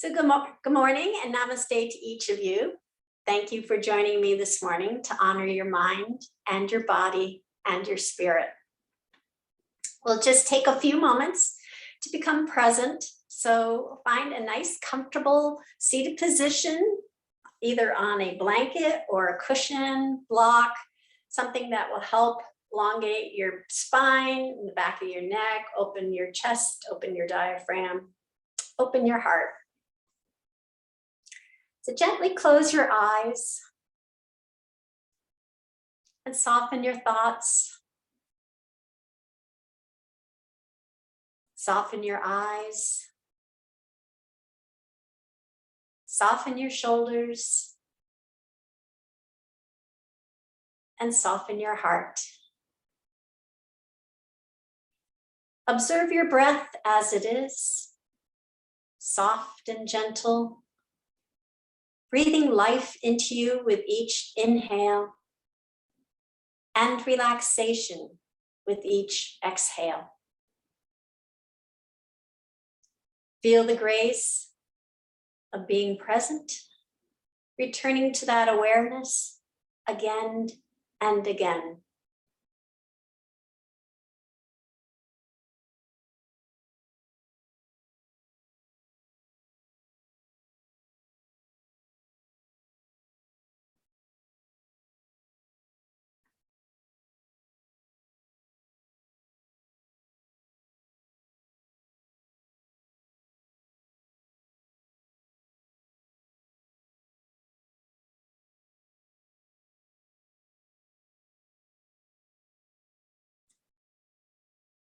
So good morning and namaste to each of you. Thank you for joining me this morning to honor your mind and your body and your spirit. We'll just take a few moments to become present. So find a nice, comfortable seated position, either on a blanket or a cushion, block, something that will help elongate your spine, the back of your neck, open your chest, open your diaphragm, open your heart. So gently close your eyes and soften your thoughts. Soften your eyes. Soften your shoulders. And soften your heart. Observe your breath as it is, soft and gentle. Breathing life into you with each inhale and relaxation with each exhale. Feel the grace of being present, returning to that awareness again and again.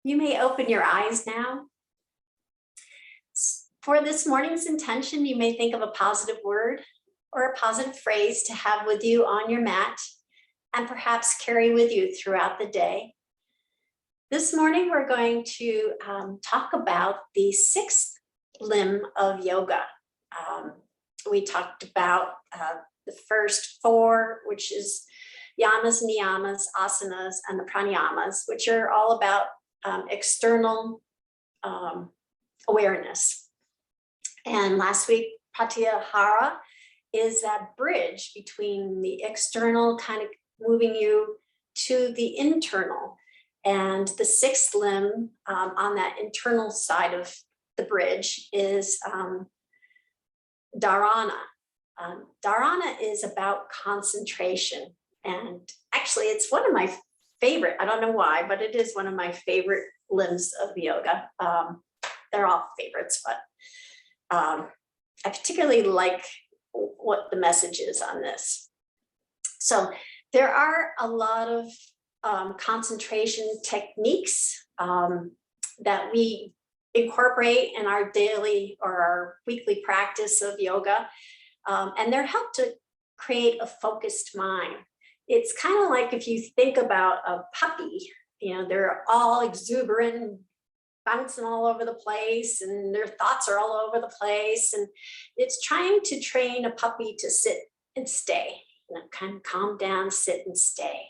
You may open your eyes now. For this morning's intention, you may think of a positive word or a positive phrase to have with you on your mat and perhaps carry with you throughout the day. This morning, we're going to talk about the sixth limb of yoga. We talked about the first four, which is yamas, niyamas, asanas, and the pranayamas, which are all about external awareness. And last week, pratyahara is that bridge between the external, kind of moving you to the internal. And the sixth limb on that internal side of the bridge is Dharana. Dharana is about concentration. And actually, it's one of my favorite, I don't know why, but it is one of my favorite limbs of yoga. They're all favorites, but I particularly like what the message is on this. So there are a lot of concentration techniques that we incorporate in our daily or our weekly practice of yoga, and they're helped to create a focused mind. It's kind of like if you think about a puppy, you know, they're all exuberant, bouncing all over the place, and their thoughts are all over the place. And it's trying to train a puppy to sit and stay, you know, kind of calm down, sit and stay.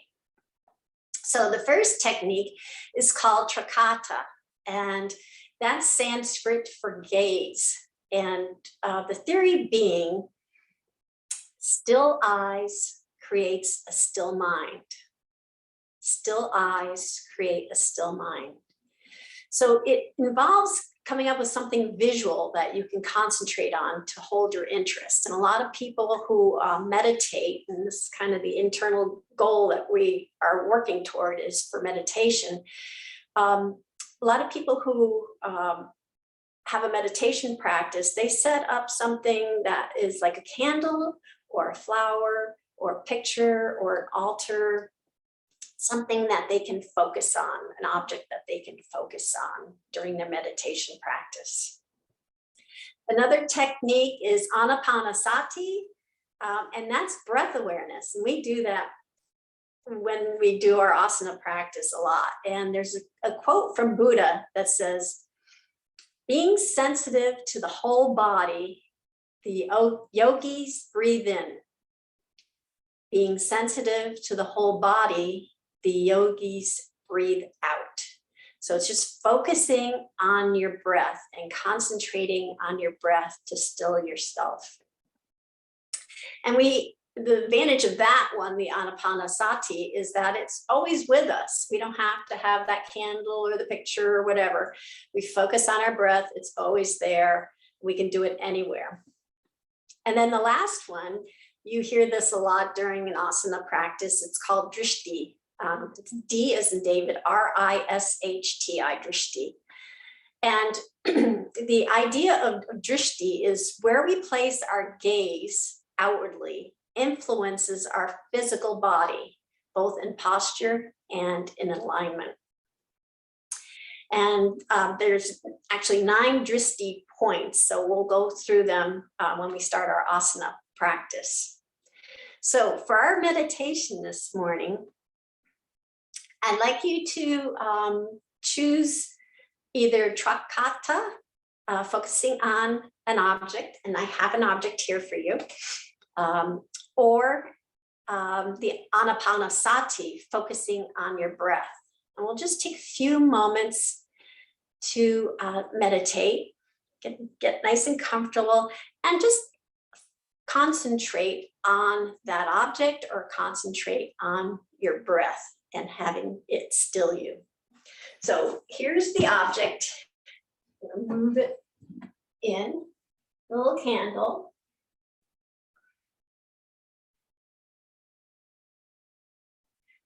So the first technique is called Trakata, and that's Sanskrit for gaze. And the theory being, still eyes creates a still mind. Still eyes create a still mind. So it involves coming up with something visual that you can concentrate on to hold your interest. And a lot of people who meditate, and this is kind of the internal goal that we are working toward is for meditation. A lot of people who have a meditation practice, they set up something that is like a candle or a flower or a picture or an altar, something that they can focus on, an object that they can focus on during their meditation practice. Another technique is Anapanasati, and that's breath awareness. And we do that when we do our asana practice a lot. And there's a quote from Buddha that says, being sensitive to the whole body, the yogis breathe in. Being sensitive to the whole body, the yogis breathe out. So it's just focusing on your breath and concentrating on your breath to still yourself. And the advantage of that one, the Anapanasati, is that it's always with us. We don't have to have that candle or the picture or whatever. We focus on our breath. It's always there. We can do it anywhere. And then the last one, you hear this a lot during an asana practice. It's called Drishti. It's D as in David, R-I-S-H-T-I, Drishti. And the idea of Drishti is where we place our gaze outwardly influences our physical body, both in posture and in alignment. And there's actually 9 Drishti points, so we'll go through them when we start our asana practice. So for our meditation this morning, I'd like you to choose either Trakata, focusing on an object, and I have an object here for you, or the Anapanasati, focusing on your breath. And we'll just take a few moments to meditate, get nice and comfortable, and just concentrate on that object or concentrate on your breath and having it still you. So here's the object. I'm gonna move it in, a little candle.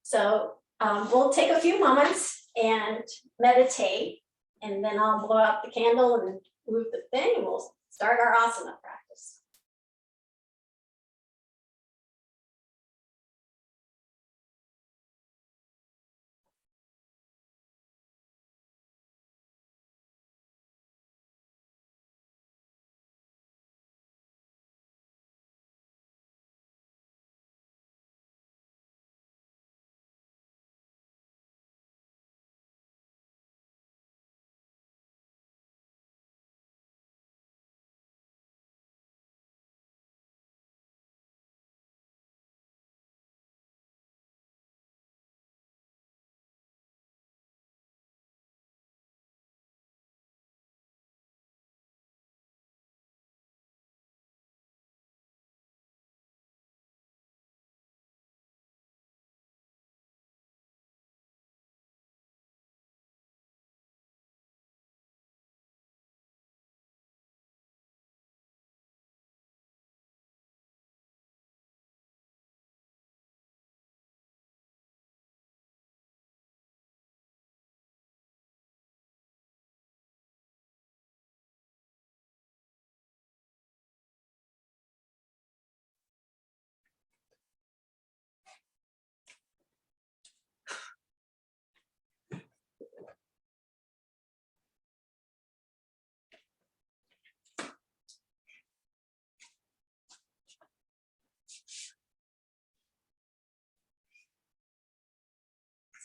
So we'll take a few moments and meditate, and then I'll blow out the candle and move the thing, and we'll start our asana practice.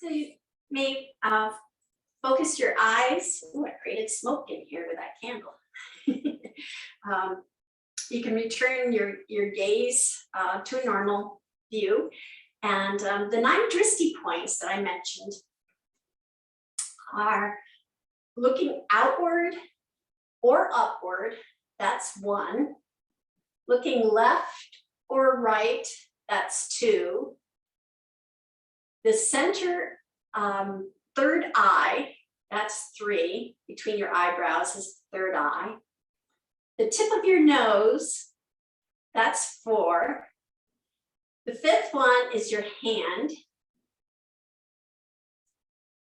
So you may focus your eyes. Ooh, I created smoke in here with that candle. You can return your gaze to a normal view. And the 9 Drishti points that I mentioned are looking outward or upward, that's 1. Looking left or right, that's 2. The center, 3rd eye, that's 3. Between your eyebrows is the 3rd eye. The tip of your nose, that's 4. The 5th one is your hand.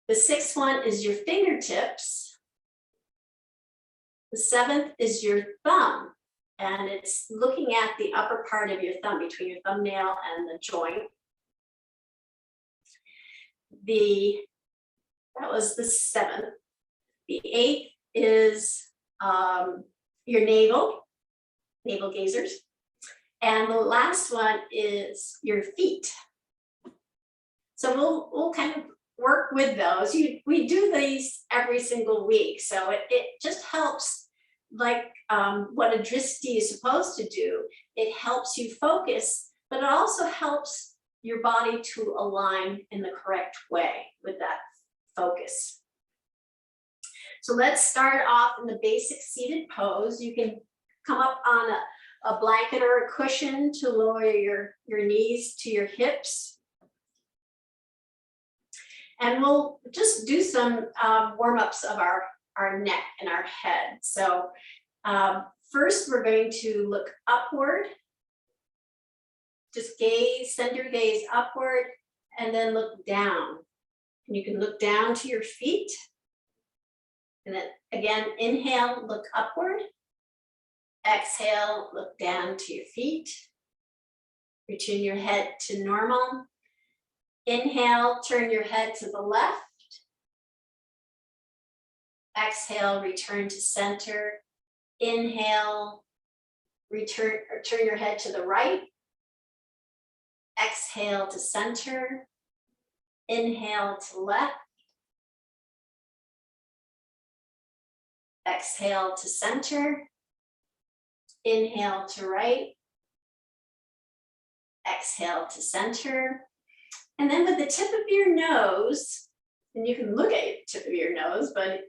The 6th one is your fingertips. The 7th is your thumb, and it's looking at the upper part of your thumb, between your thumbnail and the joint. That was the 7th. The 8th is your navel gazers. And the last one is your feet. So we'll kind of work with those. We do these every single week. So it just helps, like what a Drishti is supposed to do. It helps you focus, but it also helps your body to align in the correct way with that focus. So let's start off in the basic seated pose. You can come up on a blanket or a cushion to lower your knees to your hips. And we'll just do some warm-ups of our neck and our head. So first we're going to look upward. Just send your gaze upward and then look down. And you can look down to your feet. And then again, inhale, look upward. Exhale, look down to your feet. Return your head to normal. Inhale, turn your head to the left. Exhale, return to center. Inhale, turn your head to the right. Exhale to center. Inhale to left. Exhale to center. Inhale to right. Exhale to center. And then with the tip of your nose, and you can look at the tip of your nose, but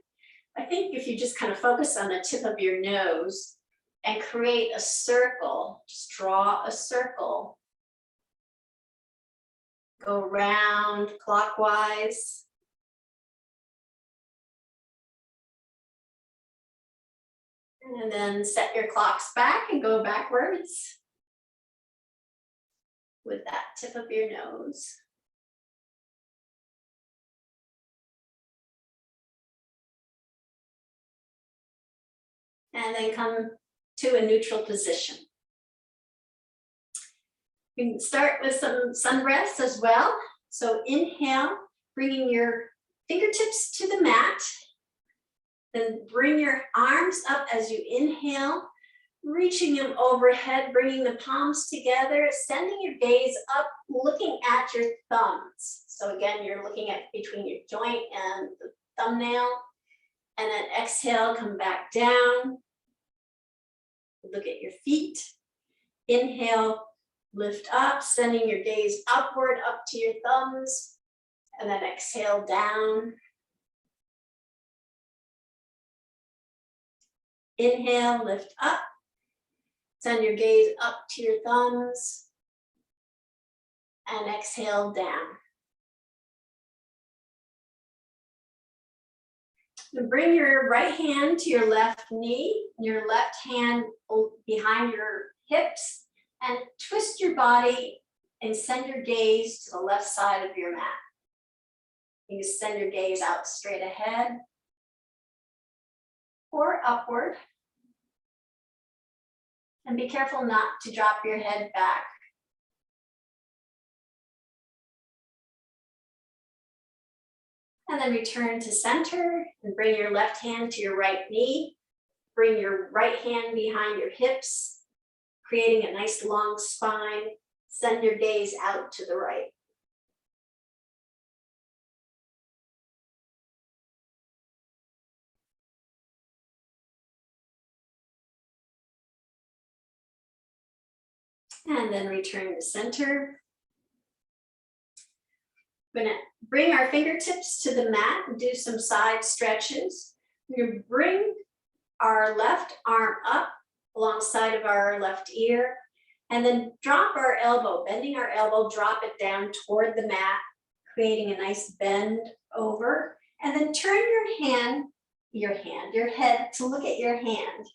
I think if you just kind of focus on the tip of your nose and create a circle, just draw a circle, go round clockwise. And then set your clocks back and go backwards with that tip of your nose. And then come to a neutral position. You can start with some sun breaths as well. So inhale, bringing your fingertips to the mat. Then bring your arms up as you inhale, reaching them overhead, bringing the palms together, sending your gaze up, looking at your thumbs. So again, you're looking at between your joint and the thumbnail. And then exhale, come back down. Look at your feet. Inhale, lift up, sending your gaze upward, up to your thumbs. And then exhale down. Inhale, lift up. Send your gaze up to your thumbs. And exhale down. And bring your right hand to your left knee, your left hand behind your hips, and twist your body and send your gaze to the left side of your mat. You can send your gaze out straight ahead or upward. And be careful not to drop your head back. And then return to center and bring your left hand to your right knee. Bring your right hand behind your hips, creating a nice long spine. Send your gaze out to the right. And then return to center. We're gonna bring our fingertips to the mat and do some side stretches. We're gonna bring our left arm up alongside of our left ear, and then drop our elbow, bending our elbow, drop it down toward the mat, creating a nice bend over, and then turn your head to look at your hand.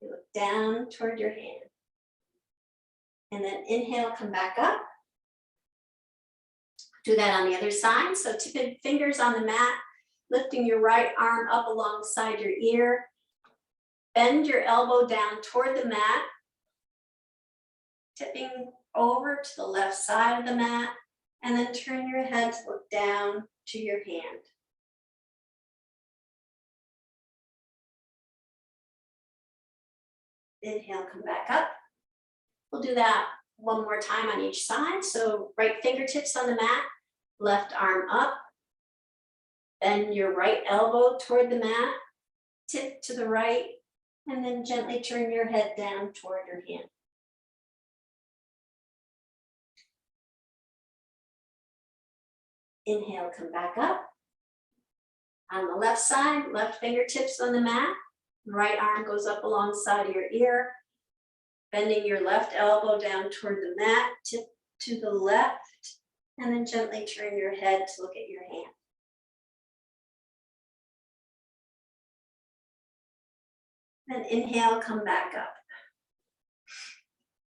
You look down toward your hand. And then inhale, come back up. Do that on the other side. So tipping fingers on the mat, lifting your right arm up alongside your ear. Bend your elbow down toward the mat. Tipping over to the left side of the mat. And then turn your head to look down to your hand. Inhale, come back up. We'll do that one more time on each side. So right fingertips on the mat, left arm up. Bend your right elbow toward the mat, tip to the right, and then gently turn your head down toward your hand. Inhale, come back up. On the left side, left fingertips on the mat. Right arm goes up alongside of your ear. Bending your left elbow down toward the mat, tip to the left, and then gently turn your head to look at your hand. Then inhale, come back up.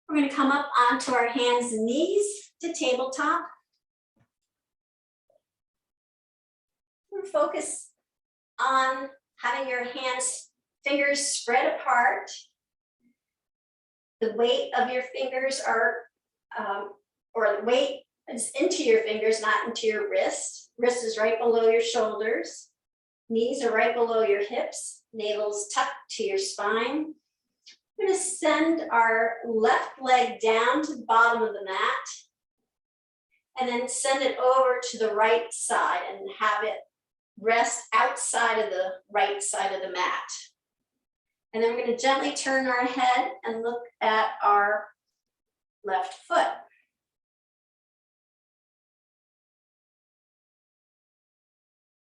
We're going to come up onto our hands and knees to tabletop. We're focus on having your fingers spread apart. The weight of your fingers or the weight is into your fingers, not into your wrist. Wrist is right below your shoulders. Knees are right below your hips. Navel's tucked to your spine. We're going to send our left leg down to the bottom of the mat and then send it over to the right side and have it rest outside of the right side of the mat. And then we're going to gently turn our head and look at our left foot.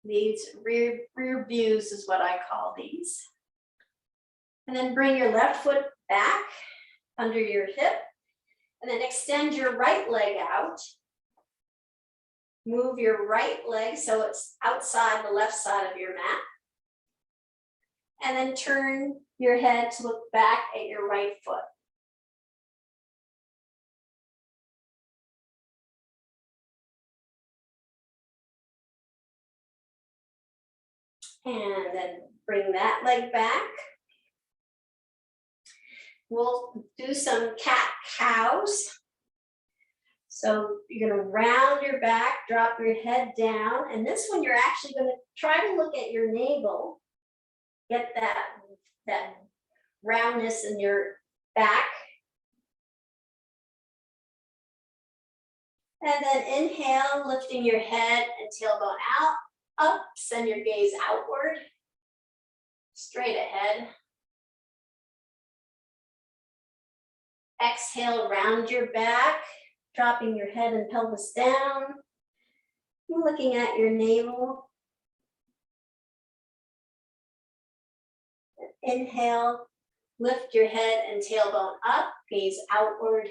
These rear views is what I call these. And then bring your left foot back under your hip and then extend your right leg out. Move your right leg so it's outside the left side of your mat. And then turn your head to look back at your right foot. And then bring that leg back. We'll do some cat-cows. So you're going to round your back, drop your head down, and this one you're actually going to try to look at your navel, get that roundness in your back. And then inhale, lifting your head and tailbone out, up, send your gaze outward, straight ahead. Exhale, round your back, dropping your head and pelvis down. Looking at your navel. Inhale, lift your head and tailbone up, gaze outward.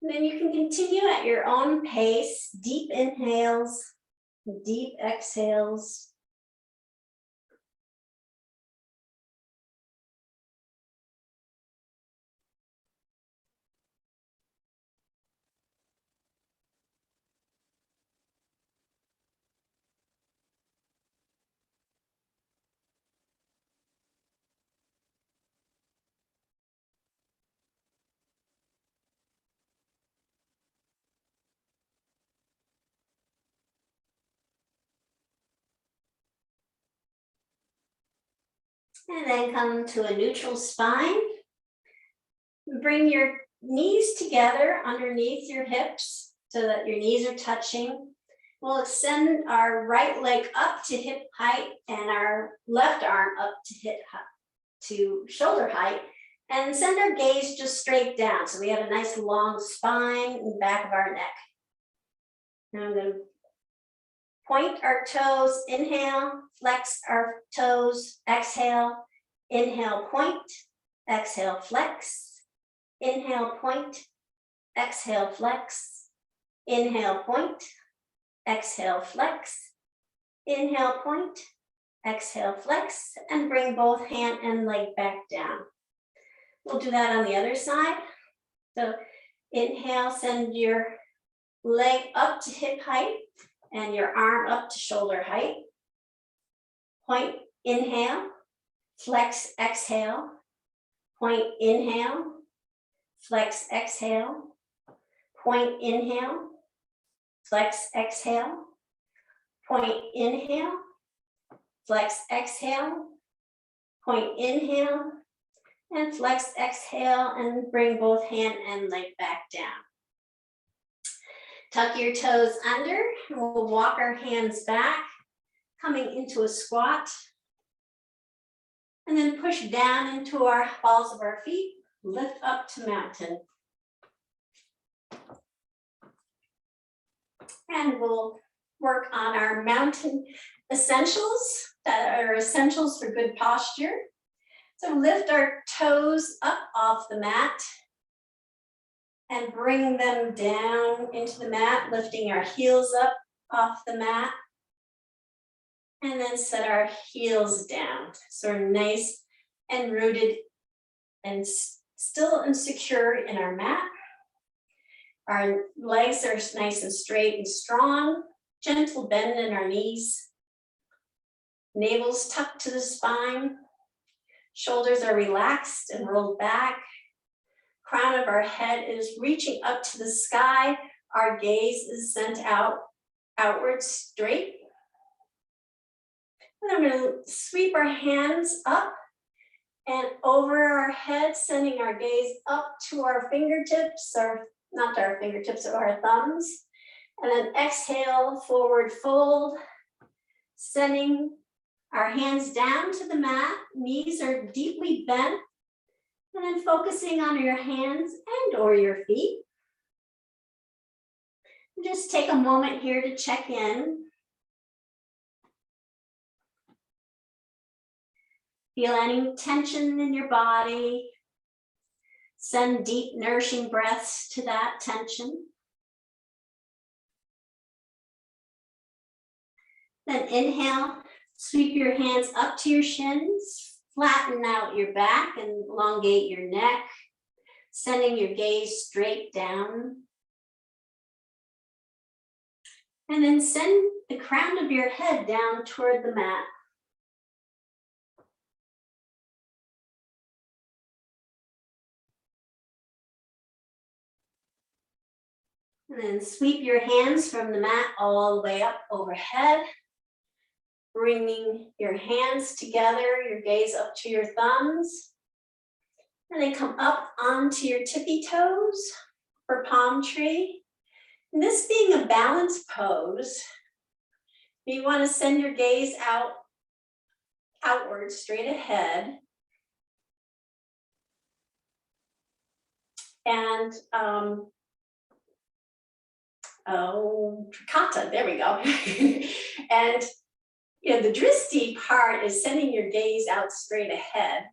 And then you can continue at your own pace, deep inhales, deep exhales. And then come to a neutral spine. Bring your knees together underneath your hips so that your knees are touching. We'll extend our right leg up to hip height and our left arm up to shoulder height, and send our gaze just straight down. So we have a nice long spine in the back of our neck. Now I'm going to point our toes, inhale, flex our toes, exhale, inhale, point, exhale, flex, inhale, point, exhale, flex, inhale, point, exhale, flex, inhale, point, exhale, flex, and bring both hand and leg back down. We'll do that on the other side. So inhale, send your leg up to hip height and your arm up to shoulder height. Point, inhale, flex, exhale. Point, inhale, flex, exhale. Point, inhale, flex, exhale. Point, inhale, flex, exhale. Point, inhale, and flex, exhale, and bring both hand and leg back down. Tuck your toes under, and we'll walk our hands back, coming into a squat. And then push down into our balls of our feet, lift up to mountain. And we'll work on our mountain essentials that are essentials for good posture. So lift our toes up off the mat and bring them down into the mat, lifting our heels up off the mat. And then set our heels down. So we're nice and rooted and still and secure in our mat. Our legs are nice and straight and strong. Gentle bend in our knees. Navel's tucked to the spine. Shoulders are relaxed and rolled back. Crown of our head is reaching up to the sky. Our gaze is sent outward straight. And I'm going to sweep our hands up and over our head, sending our gaze up to our fingertips, or not to our fingertips, or our thumbs. And then exhale, forward fold, sending our hands down to the mat. Knees are deeply bent. And then focusing on your hands and or your feet. And just take a moment here to check in. Feel any tension in your body. Send deep, nourishing breaths to that tension. Then inhale, sweep your hands up to your shins, flatten out your back and elongate your neck, sending your gaze straight down. And then send the crown of your head down toward the mat. And then sweep your hands from the mat all the way up overhead, bringing your hands together, your gaze up to your thumbs, and then come up onto your tippy toes for palm tree. And this being a balanced pose, you want to send your gaze outward, straight ahead. And Trakata, there we go. And the Drishti part is sending your gaze out straight ahead.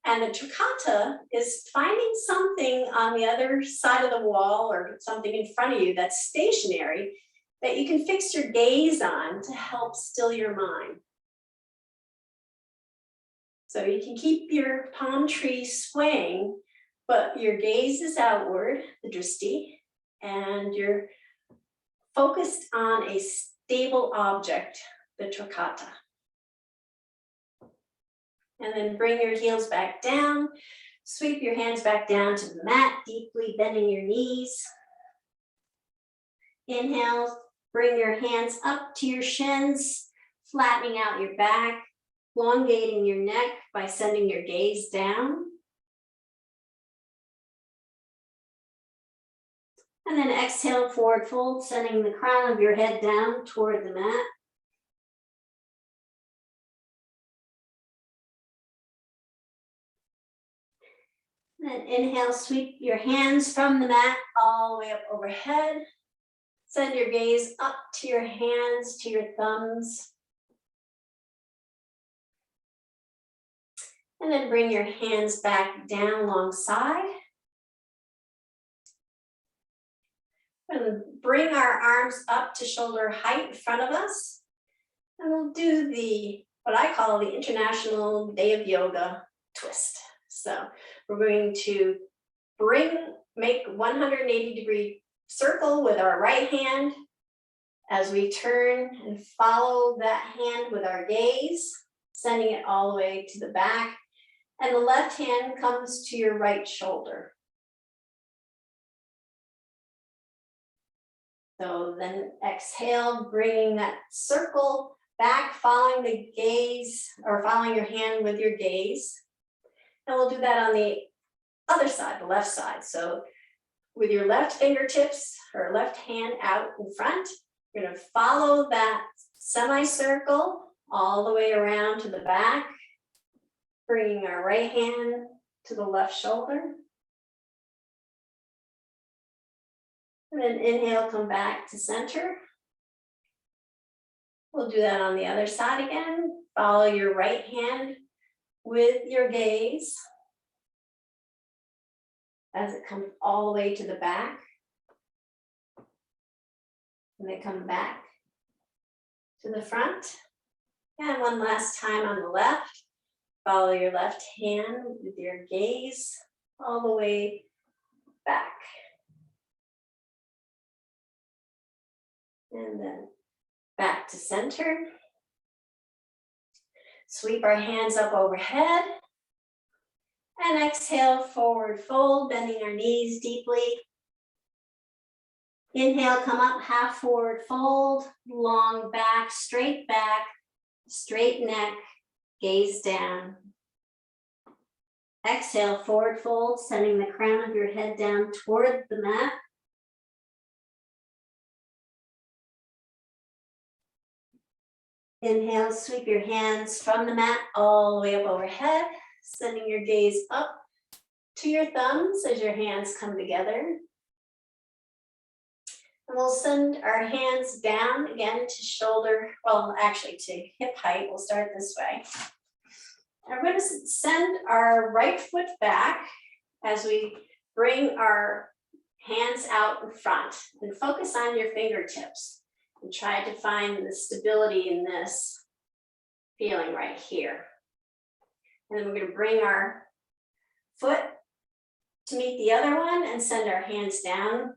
And the Trakata is finding something on the other side of the wall or something in front of you that's stationary that you can fix your gaze on to help still your mind. So you can keep your palm tree swaying, but your gaze is outward, the Drishti, and you're focused on a stable object, the Trakata. And then bring your heels back down, sweep your hands back down to the mat, deeply bending your knees. Inhale, bring your hands up to your shins, flattening out your back, elongating your neck by sending your gaze down. And then exhale, forward fold, sending the crown of your head down toward the mat. And then inhale, sweep your hands from the mat all the way up overhead. Send your gaze up to your hands, to your thumbs. And then bring your hands back down alongside. And bring our arms up to shoulder height in front of us. And we'll do what I call the International Day of Yoga twist. So we're going to make 180-degree circle with our right hand as we turn and follow that hand with our gaze, sending it all the way to the back. And the left hand comes to your right shoulder. So then exhale, bringing that circle back, following the gaze, or following your hand with your gaze. And we'll do that on the other side, the left side. So with your left fingertips or left hand out in front, you're going to follow that semicircle all the way around to the back, bringing our right hand to the left shoulder. And then inhale, come back to center. We'll do that on the other side again. Follow your right hand with your gaze as it comes all the way to the back. And then come back to the front. And one last time on the left. Follow your left hand with your gaze all the way back. And then back to center. Sweep our hands up overhead. And exhale, forward fold, bending our knees deeply. Inhale, come up, half forward fold, long back, straight neck, gaze down. Exhale, forward fold, sending the crown of your head down toward the mat. Inhale, sweep your hands from the mat all the way up overhead, sending your gaze up to your thumbs as your hands come together. And we'll send our hands down again to shoulder, well, actually to hip height. We'll start this way. And we're going to send our right foot back as we bring our hands out in front and focus on your fingertips and try to find the stability in this feeling right here. And then we're going to bring our foot to meet the other one and send our hands down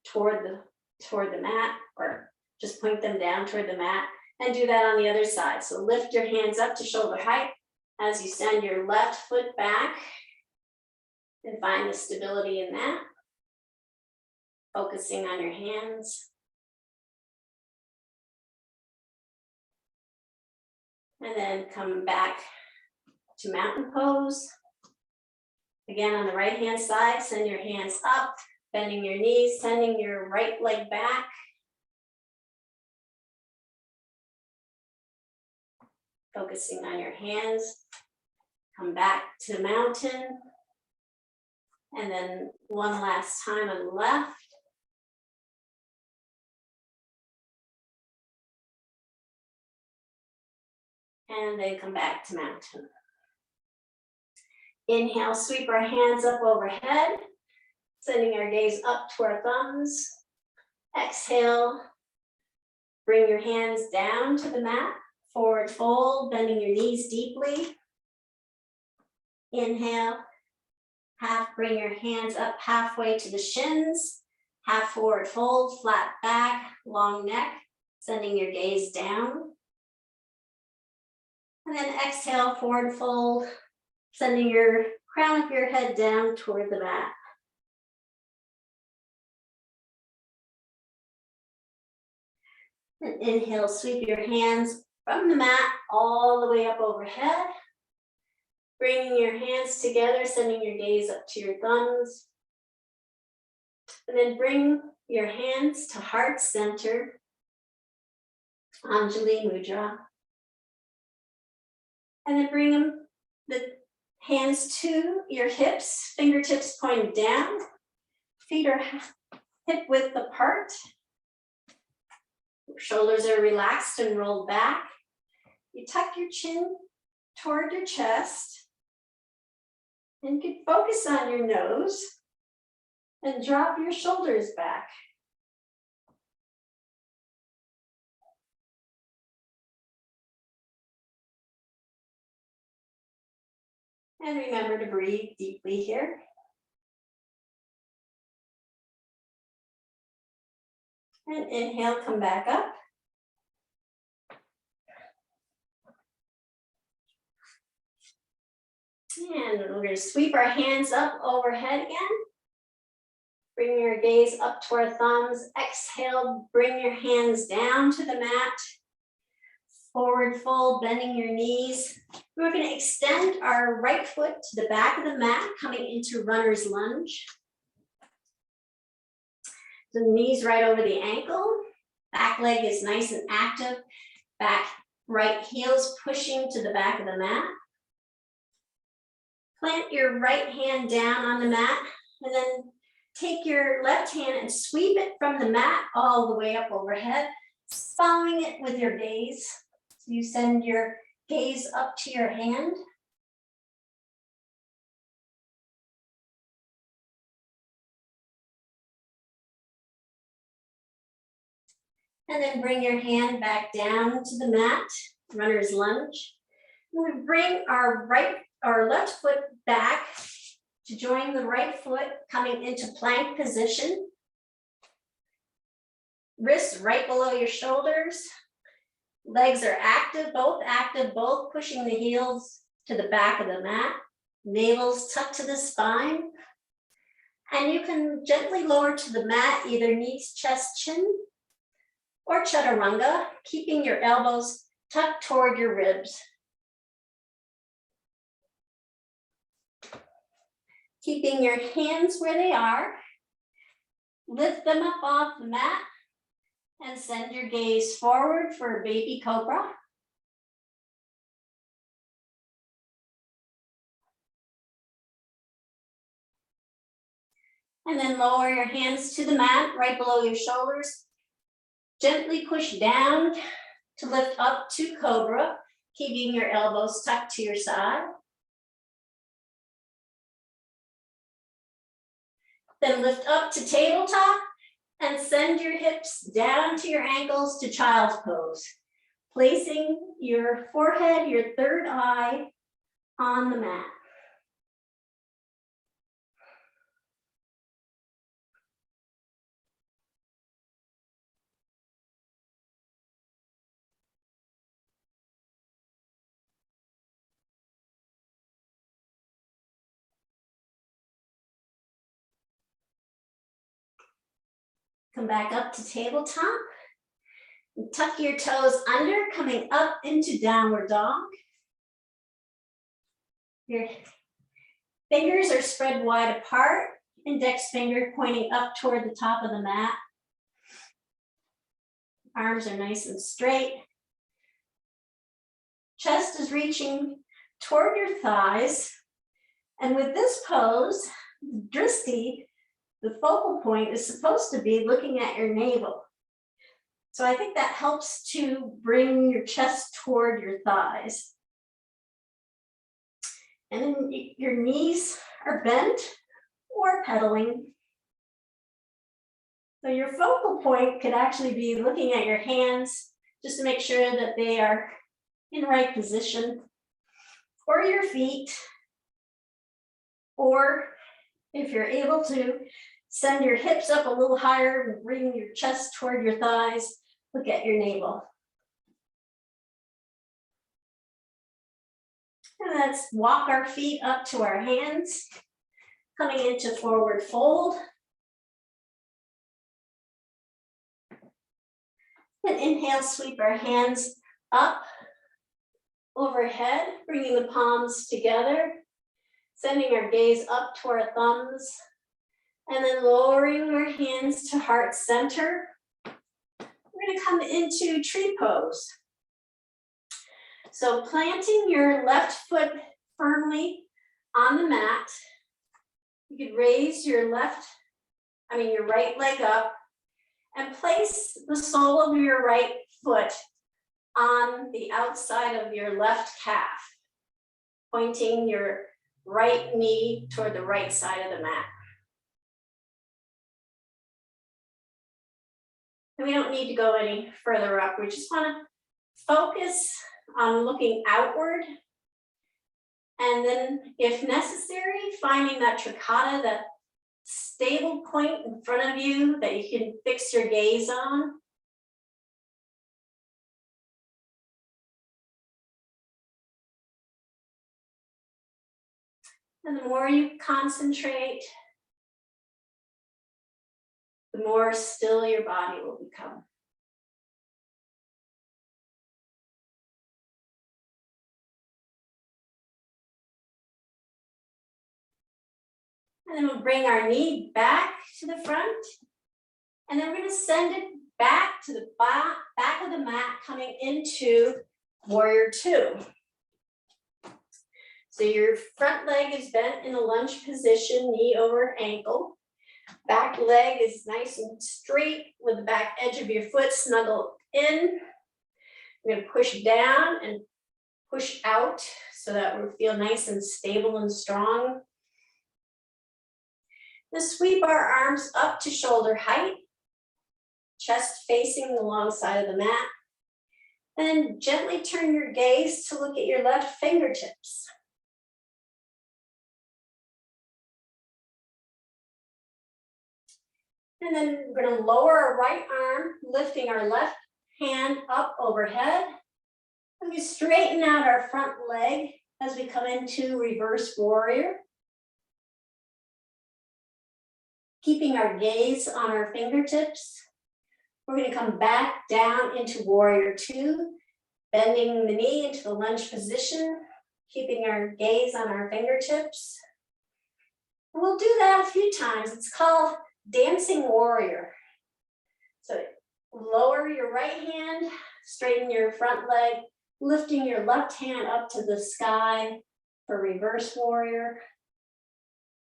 toward the mat, or just point them down toward the mat, and do that on the other side. So lift your hands up to shoulder height as you send your left foot back and find the stability in that, focusing on your hands. And then come back to mountain pose. Again, on the right hand side, send your hands up, bending your knees, sending your right leg back. Focusing on your hands. Come back to mountain. And then one last time on the left. And then come back to mountain. Inhale, sweep our hands up overhead, sending our gaze up to our thumbs. Exhale, bring your hands down to the mat, forward fold, bending your knees deeply. Inhale, bring your hands up halfway to the shins, half forward fold, flat back, long neck, sending your gaze down. And then exhale, forward fold, sending your crown of your head down toward the mat. And inhale, sweep your hands from the mat all the way up overhead. Bringing your hands together, sending your gaze up to your thumbs. And then bring your hands to heart center, Anjali Mudra. And then bring the hands to your hips, fingertips pointed down. Feet are hip width apart. Shoulders are relaxed and rolled back. You tuck your chin toward your chest. And you can focus on your nose and drop your shoulders back. And remember to breathe deeply here. And inhale, come back up. And we're going to sweep our hands up overhead again. Bring your gaze up to our thumbs. Exhale, bring your hands down to the mat. Forward fold, bending your knees. We're going to extend our right foot to the back of the mat, coming into runner's lunge. The knees right over the ankle. Back leg is nice and active. Back right heels pushing to the back of the mat. Plant your right hand down on the mat, and then take your left hand and sweep it from the mat all the way up overhead, following it with your gaze. So you send your gaze up to your hand. And then bring your hand back down to the mat, runner's lunge. And we bring our left foot back to join the right foot, coming into plank position. Wrists right below your shoulders. Legs are active, both pushing the heels to the back of the mat. Navel's tucked to the spine. And you can gently lower to the mat, either knees, chest, chin, or chaturanga, keeping your elbows tucked toward your ribs. Keeping your hands where they are, lift them up off the mat and send your gaze forward for a baby cobra. And then lower your hands to the mat right below your shoulders. Gently push down to lift up to cobra, keeping your elbows tucked to your side. Then lift up to tabletop and send your hips down to your ankles to child's pose, placing your forehead, your third eye on the mat. Come back up to tabletop. And tuck your toes under, coming up into downward dog. Your fingers are spread wide apart, index finger pointing up toward the top of the mat. Arms are nice and straight. Chest is reaching toward your thighs. And with this pose, Drishti, the focal point is supposed to be looking at your navel. So I think that helps to bring your chest toward your thighs. And then your knees are bent or pedaling. So your focal point could actually be looking at your hands just to make sure that they are in right position, or your feet, or if you're able to, send your hips up a little higher and bring your chest toward your thighs. Look at your navel. And let's walk our feet up to our hands, coming into forward fold. And inhale, sweep our hands up overhead, bringing the palms together, sending our gaze up to our thumbs, and then lowering our hands to heart center. We're going to come into tree pose. So planting your left foot firmly on the mat, you could raise your right leg up and place the sole of your right foot on the outside of your left calf, pointing your right knee toward the right side of the mat. And we don't need to go any further up. We just want to focus on looking outward. And then if necessary, finding that Trakata, that stable point in front of you that you can fix your gaze on. And the more you concentrate, the more still your body will become. And then we'll bring our knee back to the front. And then we're going to send it back to the back of the mat, coming into warrior two. So your front leg is bent in a lunge position, knee over ankle. Back leg is nice and straight with the back edge of your foot snuggled in. We're going to push down and push out so that we feel nice and stable and strong. Then sweep our arms up to shoulder height, chest facing the long side of the mat. Then gently turn your gaze to look at your left fingertips. And then we're going to lower our right arm, lifting our left hand up overhead. And we straighten out our front leg as we come into reverse warrior. Keeping our gaze on our fingertips. We're going to come back down into warrior two, bending the knee into the lunge position, keeping our gaze on our fingertips. And we'll do that a few times. It's called dancing warrior. So lower your right hand, straighten your front leg, lifting your left hand up to the sky for reverse warrior.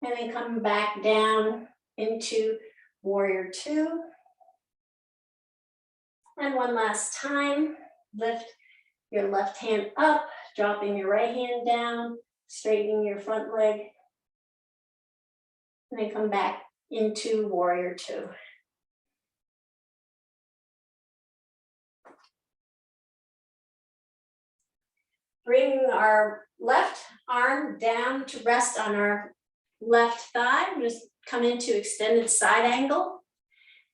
And then come back down into warrior two. And one last time, lift your left hand up, dropping your right hand down, straightening your front leg. And then come back into warrior two. Bring our left arm down to rest on our left thigh. Just come into extended side angle.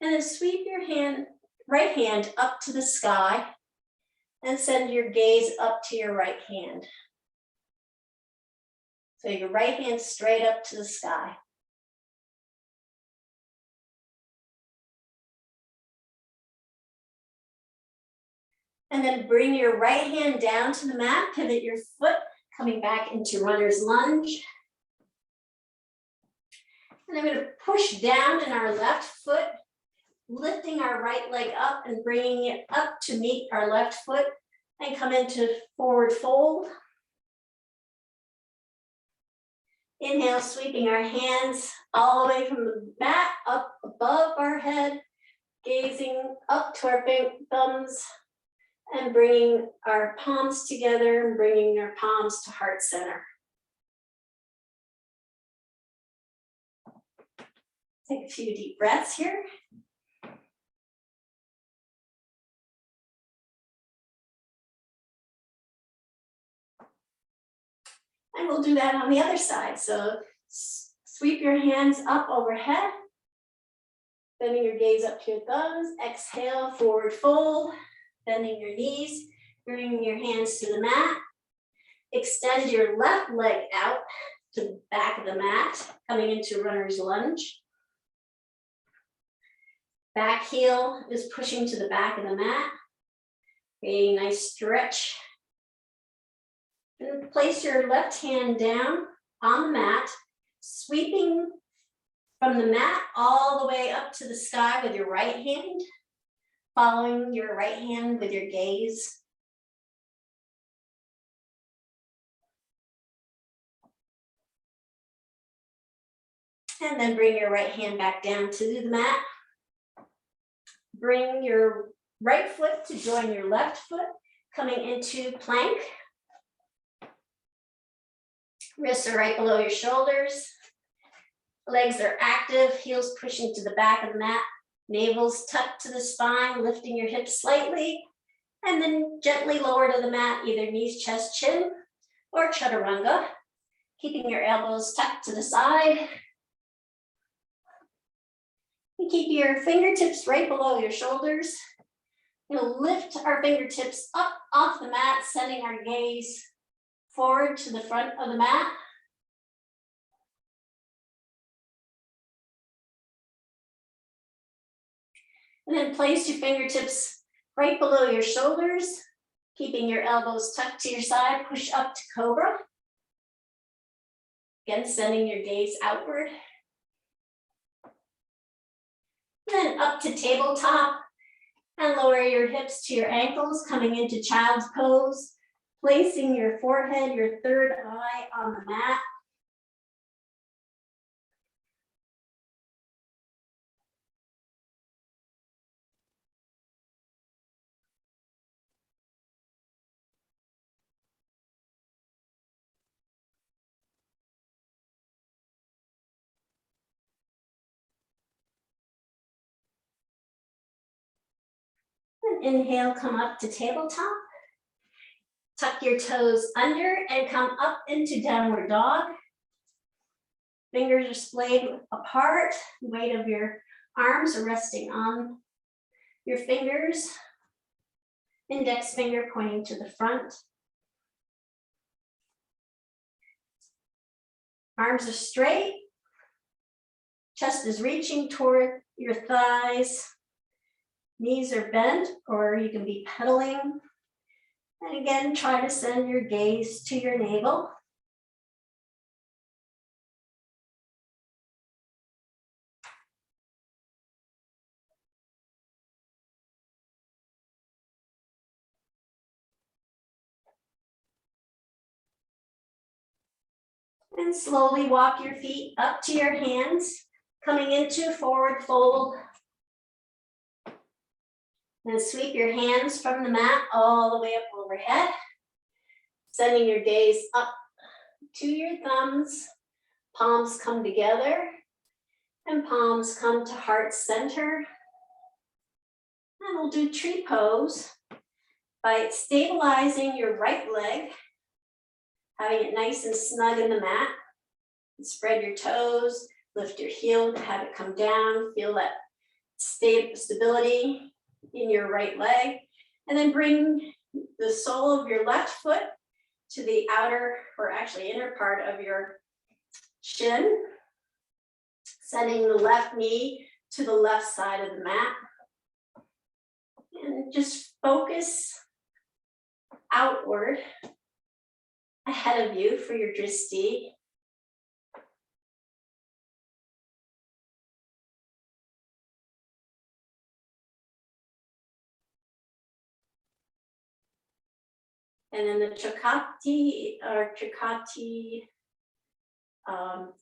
And then sweep your right hand up to the sky and send your gaze up to your right hand. So your right hand straight up to the sky. And then bring your right hand down to the mat, pivot your foot, coming back into runner's lunge. And I'm going to push down in our left foot, lifting our right leg up and bringing it up to meet our left foot and come into forward fold. Inhale, sweeping our hands all the way from the mat up above our head, gazing up to our thumbs and bringing our palms together and bringing our palms to heart center. Take a few deep breaths here. And we'll do that on the other side. So sweep your hands up overhead, bending your gaze up to your thumbs. Exhale, forward fold, bending your knees, bringing your hands to the mat. Extend your left leg out to the back of the mat, coming into runner's lunge. Back heel is pushing to the back of the mat, creating a nice stretch. And place your left hand down on the mat, sweeping from the mat all the way up to the sky with your right hand, following your right hand with your gaze. And then bring your right hand back down to the mat. Bring your right foot to join your left foot, coming into plank. Wrists are right below your shoulders. Legs are active, heels pushing to the back of the mat. Navel's tucked to the spine, lifting your hips slightly. And then gently lower to the mat, either knees, chest, chin, or chaturanga. Keeping your elbows tucked to the side. And keep your fingertips right below your shoulders. We'll lift our fingertips up off the mat, sending our gaze forward to the front of the mat. And then place your fingertips right below your shoulders, keeping your elbows tucked to your side, push up to cobra. Again, sending your gaze outward. Then up to tabletop and lower your hips to your ankles, coming into child's pose. Placing your forehead, your third eye on the mat. Inhale, come up to tabletop. Tuck your toes under and come up into downward dog. Fingers are splayed apart. The weight of your arms are resting on your fingers. Index finger pointing to the front. Arms are straight. Chest is reaching toward your thighs. Knees are bent, or you can be pedaling. And again, try to send your gaze to your navel. And slowly walk your feet up to your hands, coming into forward fold. And sweep your hands from the mat all the way up overhead, sending your gaze up to your thumbs. Palms come together and palms come to heart center. And we'll do tree pose by stabilizing your right leg, having it nice and snug in the mat. Spread your toes, lift your heel, have it come down, feel that stability in your right leg, and then bring the sole of your left foot to the outer, or actually inner part of your shin, sending the left knee to the left side of the mat. And just focus outward ahead of you for your Drishti. And then the Trakati,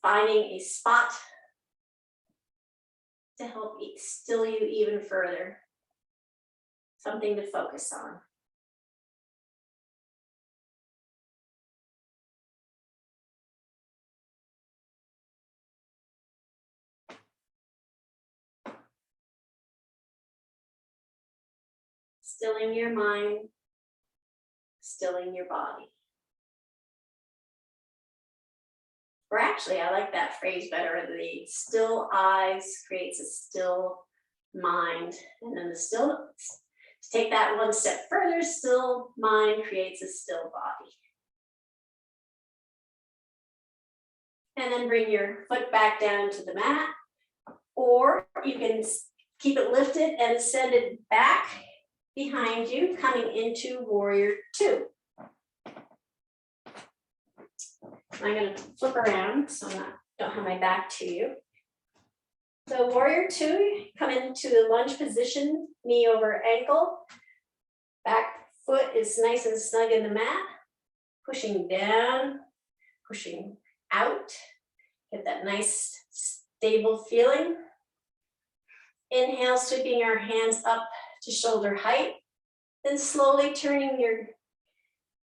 finding a spot to help still you even further. Something to focus on. Stilling your mind, stilling your body. Or actually, I like that phrase better. The still eyes creates a still mind. And then to take that one step further, still mind creates a still body. And then bring your foot back down to the mat, or you can keep it lifted and send it back behind you, coming into warrior two. I'm going to flip around so I don't have my back to you. So warrior two, come into the lunge position, knee over ankle. Back foot is nice and snug in the mat. Pushing down, pushing out. Get that nice stable feeling. Inhale, sweeping your hands up to shoulder height. Then slowly turning your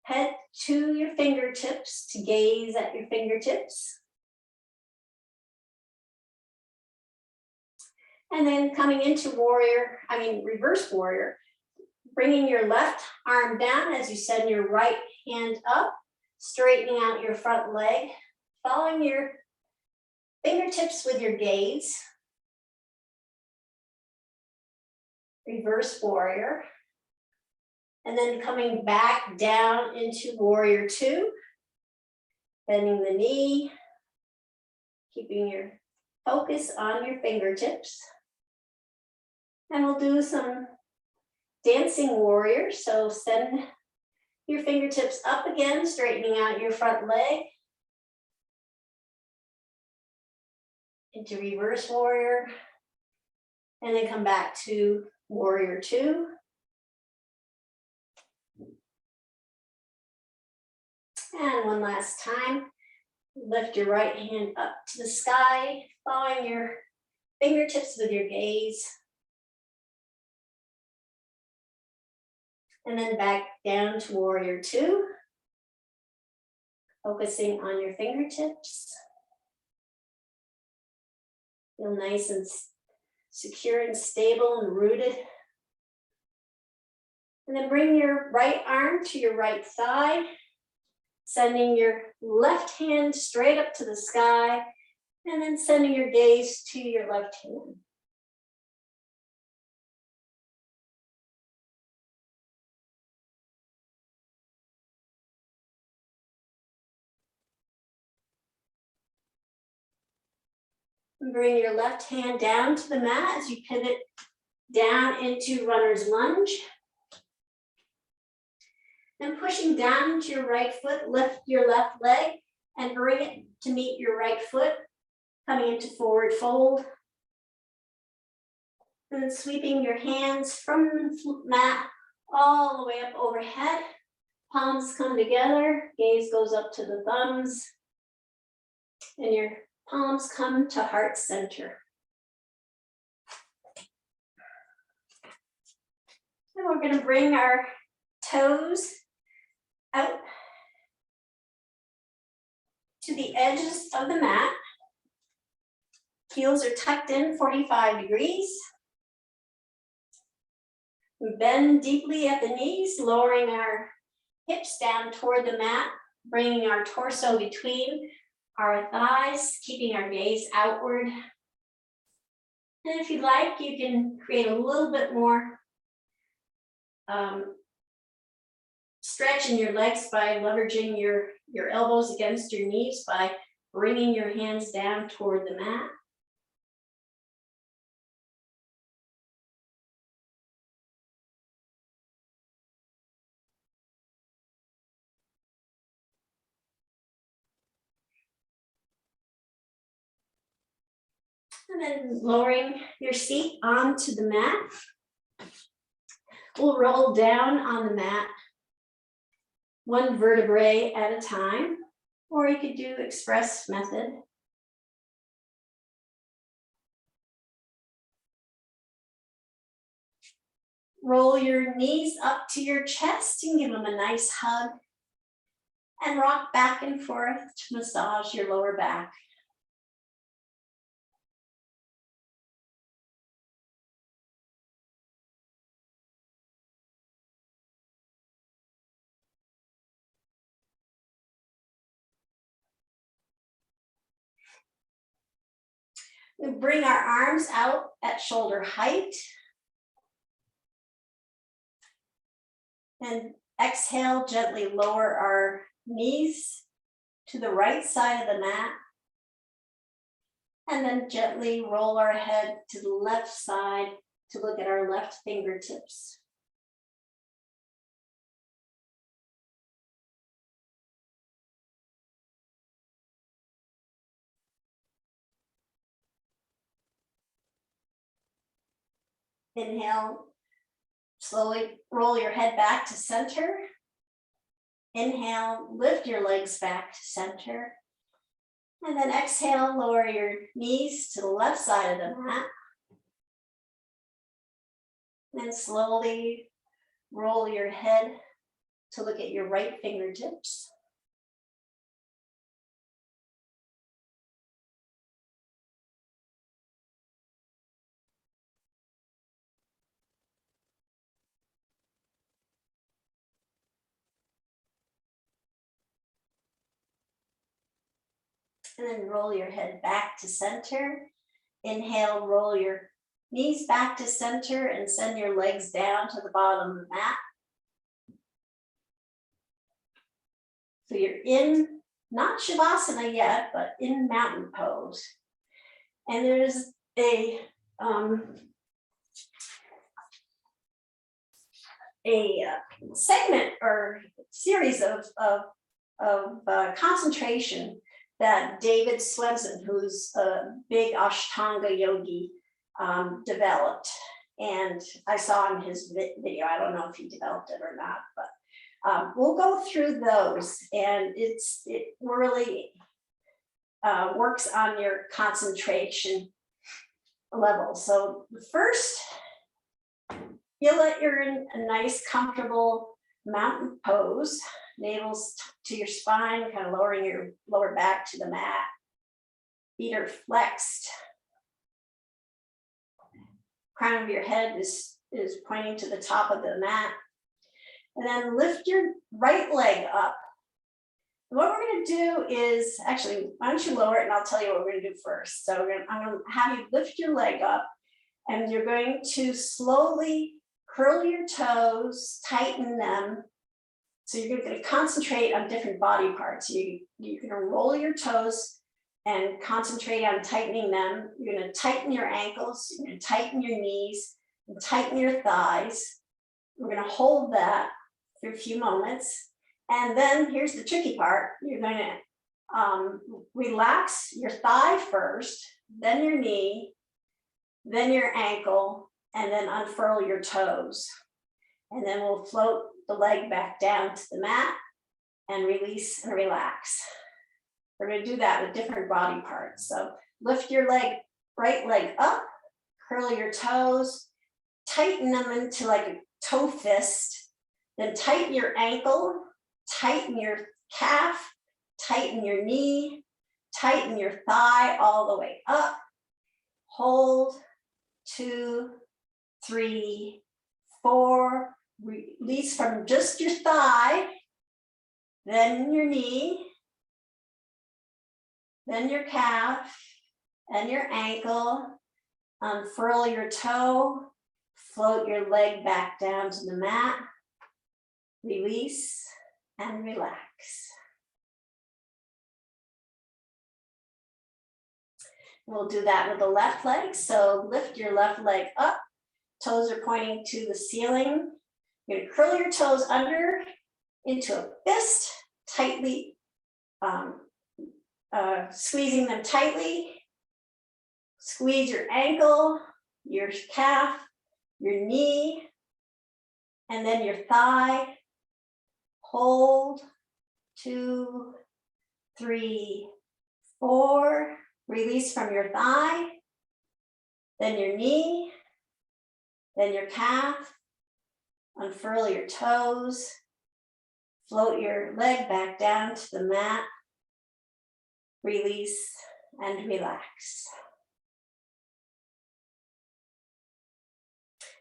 head to your fingertips to gaze at your fingertips. And then coming into reverse warrior, bringing your left arm down as you send your right hand up, straightening out your front leg, following your fingertips with your gaze. Reverse warrior. And then coming back down into warrior two, bending the knee, keeping your focus on your fingertips. And we'll do some dancing warrior. So send your fingertips up again, straightening out your front leg. Into reverse warrior. And then come back to warrior two. And one last time, lift your right hand up to the sky, following your fingertips with your gaze. And then back down to warrior two, focusing on your fingertips. Feel nice and secure and stable and rooted. And then bring your right arm to your right thigh, sending your left hand straight up to the sky, and then sending your gaze to your left hand. And bring your left hand down to the mat as you pivot down into runner's lunge. Then pushing down into your right foot, lift your left leg and bring it to meet your right foot, coming into forward fold. And then sweeping your hands from the mat all the way up overhead. Palms come together, gaze goes up to the thumbs, and your palms come to heart center. And we're going to bring our toes out to the edges of the mat. Heels are tucked in 45 degrees. We bend deeply at the knees, lowering our hips down toward the mat, bringing our torso between our thighs, keeping our gaze outward. And if you'd like, you can create a little bit more stretch in your legs by leveraging your elbows against your knees by bringing your hands down toward the mat. And then lowering your seat onto the mat. We'll roll down on the mat, one vertebrae at a time, or you could do express method. Roll your knees up to your chest and give them a nice hug, and rock back and forth to massage your lower back. We bring our arms out at shoulder height. And exhale, gently lower our knees to the right side of the mat. And then gently roll our head to the left side to look at our left fingertips. Inhale, slowly roll your head back to center. Inhale, lift your legs back to center. And then exhale, lower your knees to the left side of the mat. Then slowly roll your head to look at your right fingertips. And then roll your head back to center. Inhale, roll your knees back to center and send your legs down to the bottom of the mat. So you're in, not Shavasana yet, but in mountain pose. And there's a segment or series of concentration that David Swenson, who's a big Ashtanga yogi, developed. And I saw in his video, I don't know if he developed it or not, but we'll go through those, and it really works on your concentration level. So the first, feel that you're in a nice, comfortable mountain pose. Navel's to your spine, kind of lowering your lower back to the mat. Feet are flexed. Crown of your head is pointing to the top of the mat. And then lift your right leg up. What we're going to do is, actually, why don't you lower it and I'll tell you what we're going to do first. So I'm going to have you lift your leg up and you're going to slowly curl your toes, tighten them. So you're going to concentrate on different body parts. You're going to roll your toes and concentrate on tightening them. You're going to tighten your ankles, you're going to tighten your knees, and tighten your thighs. We're going to hold that for a few moments. And then here's the tricky part. You're going to relax your thigh first, then your knee, then your ankle, and then unfurl your toes. And then we'll float the leg back down to the mat and release and relax. We're going to do that with different body parts. So lift your right leg up, curl your toes, tighten them into like a toe fist, then tighten your ankle, tighten your calf, tighten your knee, tighten your thigh all the way up. Hold, 2, 3, 4. Release from just your thigh, then your knee, then your calf, and your ankle. Unfurl your toe, float your leg back down to the mat, release and relax. We'll do that with the left leg. So lift your left leg up, toes are pointing to the ceiling. You're going to curl your toes under into a fist, tightly, squeezing them tightly. Squeeze your ankle, your calf, your knee, and then your thigh. Hold, 2, 3, 4. Release from your thigh, then your knee, then your calf. Unfurl your toes, float your leg back down to the mat, release and relax.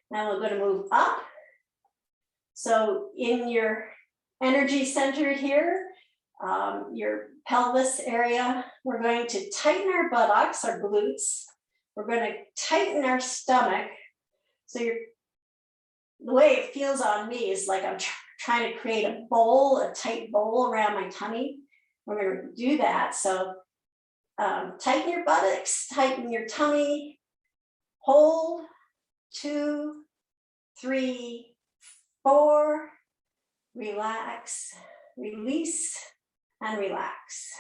Now we're going to move up. So in your energy center here, your pelvis area, we're going to tighten our buttocks, our glutes. We're going to tighten our stomach. So the way it feels on me is like I'm trying to create a bowl, a tight bowl around my tummy. We're going to do that. So tighten your buttocks, tighten your tummy, hold, 2, 3, 4, relax, release, and relax.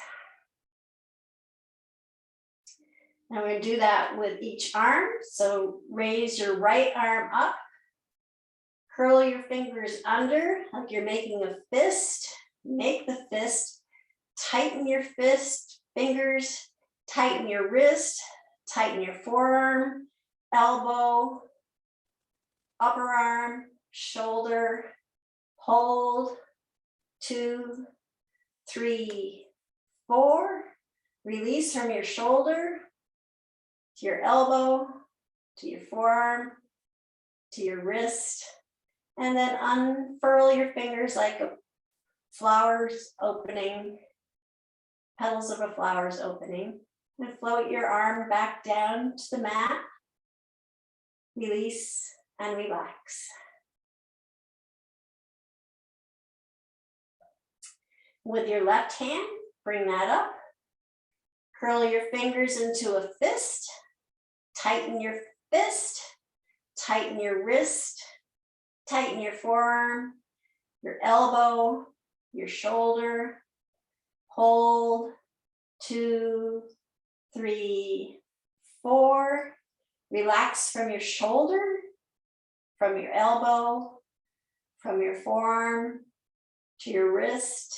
And we're going to do that with each arm. So raise your right arm up, curl your fingers under like you're making a fist. Make the fist, tighten your fist, fingers, tighten your wrist, tighten your forearm, elbow, upper arm, shoulder, hold, 2, 3, 4. Release from your shoulder to your elbow, to your forearm, to your wrist, and then unfurl your fingers like a flowers opening, petals of a flowers opening, and float your arm back down to the mat, release and relax. With your left hand, bring that up, curl your fingers into a fist, tighten your fist, tighten your wrist, tighten your forearm, your elbow, your shoulder, hold, 2, 3, 4. Relax from your shoulder, from your elbow, from your forearm to your wrist,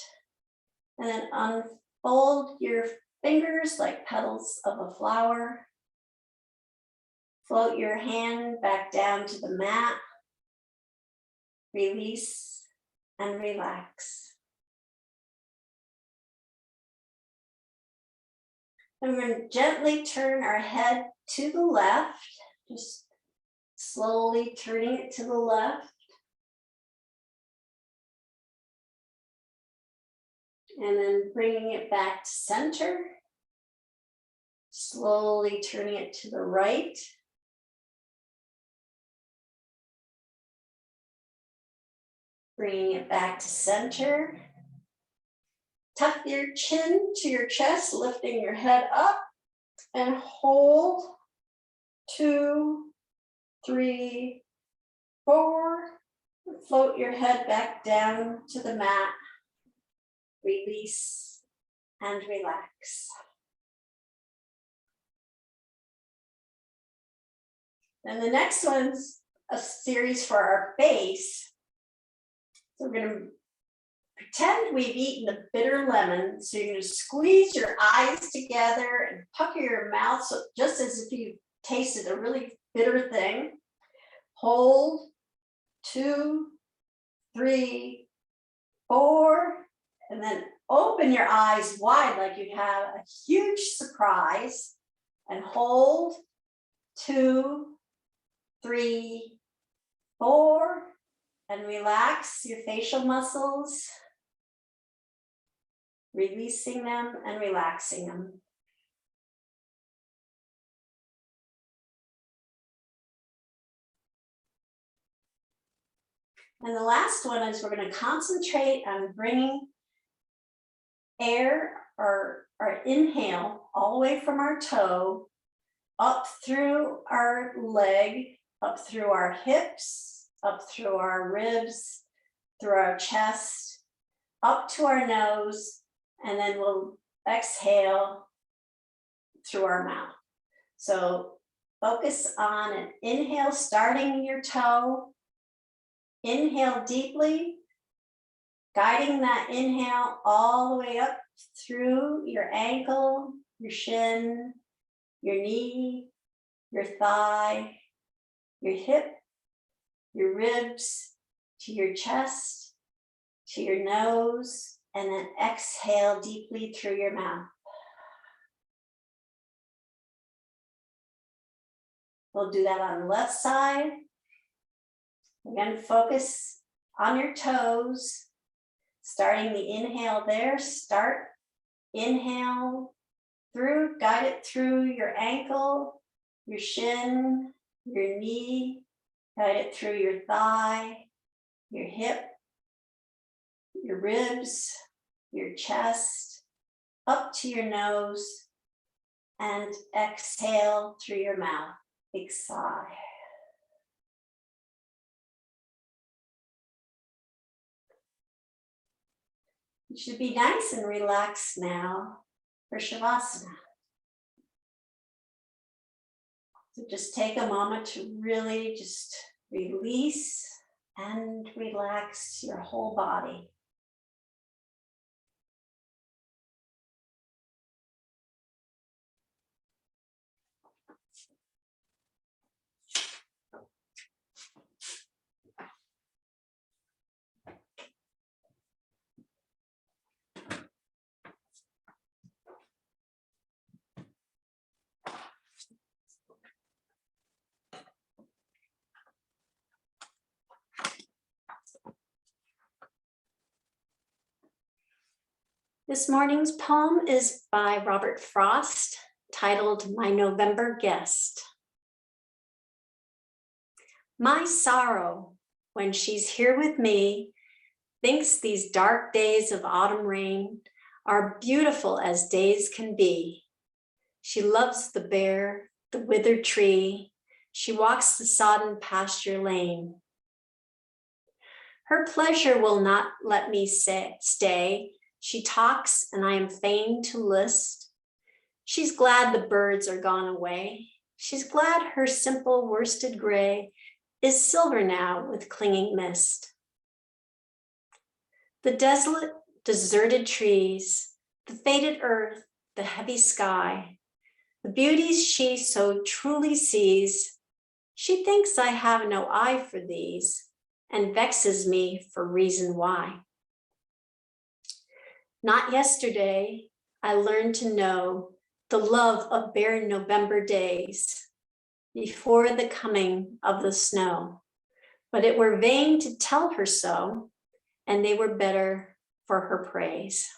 and then unfold your fingers like petals of a flower. Float your hand back down to the mat. Release and relax. And we're going to gently turn our head to the left, just slowly turning it to the left. And then bringing it back to center. Slowly turning it to the right. Bringing it back to center. Tuck your chin to your chest, lifting your head up and hold. 2, 3, 4. Float your head back down to the mat. Release and relax. And the next one's a series for our face. So we're going to pretend we've eaten the bitter lemon. So you're going to squeeze your eyes together and pucker your mouth, so just as if you tasted a really bitter thing. Hold. 2, 3, 4, and then open your eyes wide like you have a huge surprise, and hold. 2, 3, 4, and relax your facial muscles, releasing them and relaxing them. And the last one is we're going to concentrate on bringing air or inhale all the way from our toe up through our leg, up through our hips, up through our ribs, through our chest, up to our nose, and then we'll exhale through our mouth. So focus on an inhale, starting your toe. Inhale deeply, guiding that inhale all the way up through your ankle, your shin, your knee, your thigh, your hip, your ribs, to your chest, to your nose, and then exhale deeply through your mouth. We'll do that on the left side. Again, focus on your toes, starting the inhale there. Start, inhale through, guide it through your ankle, your shin, your knee, guide it through your thigh, your hip, your ribs, your chest, up to your nose, and exhale through your mouth. Big sigh. You should be nice and relaxed now for Shavasana. So just take a moment to really just release and relax your whole body. This morning's poem is by Robert Frost, titled My November Guest. My sorrow, when she's here with me, thinks these dark days of autumn rain are beautiful as days can be. She loves the bare, the withered tree. She walks the sodden pasture lane. Her pleasure will not let me stay. She talks and I am fain to list. She's glad the birds are gone away. She's glad her simple worsted gray is silver now with clinging mist. The desolate, deserted trees, the faded earth, the heavy sky, the beauties she so truly sees, she thinks I have no eye for these and vexes me for reason why. Not yesterday, I learned to know the love of bare November days before the coming of the snow, but it were vain to tell her so, and they were better for her praise.